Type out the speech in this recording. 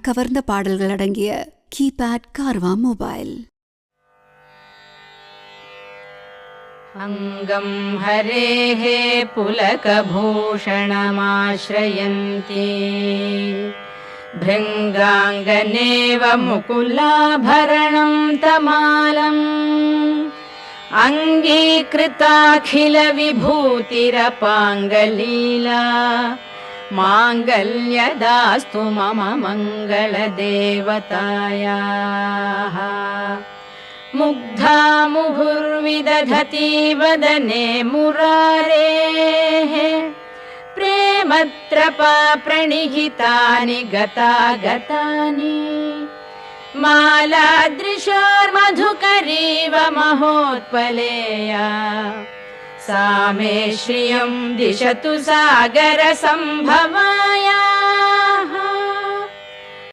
கவர்ந்த பாடல்கள் அடங்கிய கீபேட் கார்வா மொபைல். அங்கம் ஹரேஹ புலகபூஷணமாஶ்ரயந்தி பிருங்காங்கனேவ முகுலாபரணம் தமாலம் அங்கீக்ருதாகில விபூதிரபாங்கலீலா மாங்கல்யதாஸ்து மம மங்கள தேவதாயாः. முக்தா முகுர்விதததி வதனே முராரேः பிரேமத்ரபா பிரணிகிதானி கதாகதானி மாலாத்ரிஷோர்மதுகரீவ மஹோத்பலேயா सा मे श्रियं दिशतु सागर संभवाया.